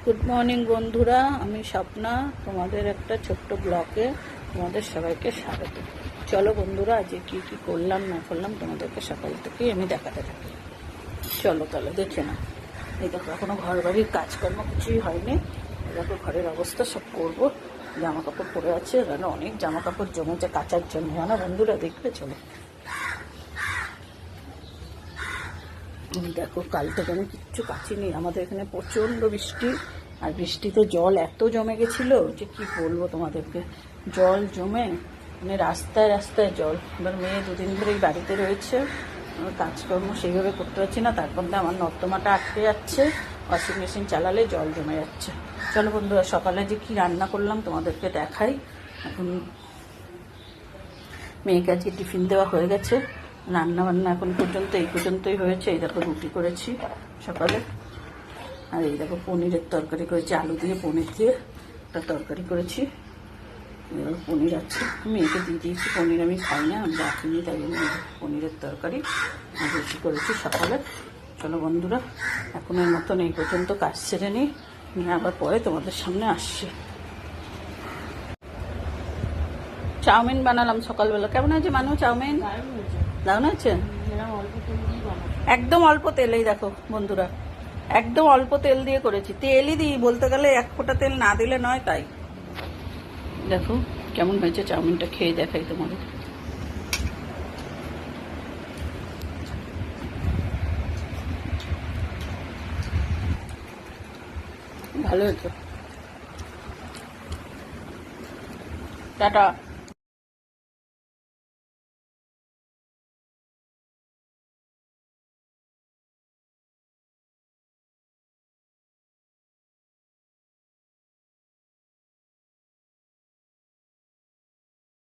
Good morning বন্ধুরা, আমি স্বপ্না। তোমাদের একটা ছোট্ট ব্লগে তোমাদের সবাইকে স্বাগত। চলো বন্ধুরা, আজকে কি কি করলাম না করলাম তোমাদেরকে সকাল থেকে আমি দেখাতে থাকি। চলো তাহলে দেখে না। এই দেখো, এখনো ঘর বাড়ির কাজকর্ম কিছুই হয়নি। দেখো ঘরের অবস্থা সব করবো। জামা কাপড় পরে আছে, এখানে অনেক জামা কাপড় জমেছে কাচার জন্য, জানো বন্ধুরা, দেখবে। চলো দেখো, কাল থেকে আমি কিচ্ছু কাচিনি। আমাদের এখানে প্রচণ্ড বৃষ্টি, আর বৃষ্টিতে জল এত জমে গেছিলো যে কি বলবো তোমাদেরকে। জল জমে মানে রাস্তায় রাস্তায় জল। এবার মেয়ে দুদিন ধরেই বাড়িতে রয়েছে, কাজকর্ম সেইভাবে করতে পারছি না। তারপর আমার নর্দমাটা আটকে যাচ্ছে, ওয়াশিং মেশিন চালালে জল জমে যাচ্ছে। চলো বন্ধুরা, সকালে যে কি রান্না করলাম তোমাদেরকে দেখাই। এখন মেয়েকে আজকে টিফিন দেওয়া হয়ে গেছে। রান্না বান্না এখন পর্যন্ত এই পর্যন্তই হয়েছে। এই দেখো রুটি করেছি সকালে, আর এই দেখো পনিরের তরকারি করেছি, আলু দিয়ে পনির দিয়ে একটা তরকারি করেছি। পনির আছে, মেয়েকে দিয়ে দিয়েছি পনির, আমি খাই না, আমি রাখিনি, তাই জন্য পনিরের তরকারি আর রুটি করেছি সকালে। চলো বন্ধুরা, এখন এর মতন এই পর্যন্ত কাজ সেরে নিই, আবার পরে তোমাদের সামনে আসছি। চাউমিন বানালাম সকালবেলা। কেমন হয়েছে মানু চাউমিন? দারুণ হয়েছে। একদম অল্প তেলেই দেখো বন্ধুরা, একদম অল্প তেল দিয়ে করেছি। তেলই দিই বলতে গেলে, এক ফোঁটা তেল না দিলে নয়। তাই দেখো কেমন হয়েছে চাউমিনটা, খেয়ে দেখাই তোমাদের। ভালো হয়েছে। টাটা।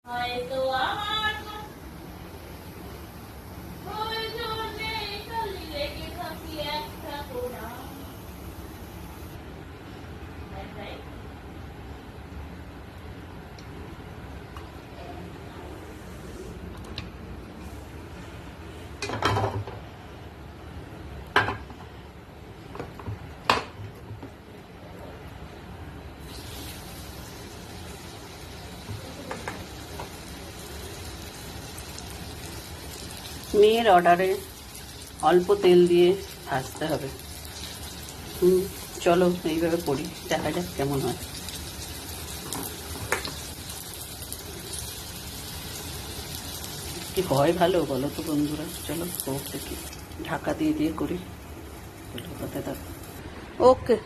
হয়তো আমার প্রয়োজনে খালি লেগে থাকি একটা কোণা। মেয়ের অর্ডারে অল্প তেল দিয়ে ভাজতে হবে। চলো এইভাবে করি, দেখা যাক কেমন হয়। কি হয় ভালো বলো তো বন্ধুরা। চলো দেখি, ঢাকা দিয়ে দিয়ে করি। ওকে।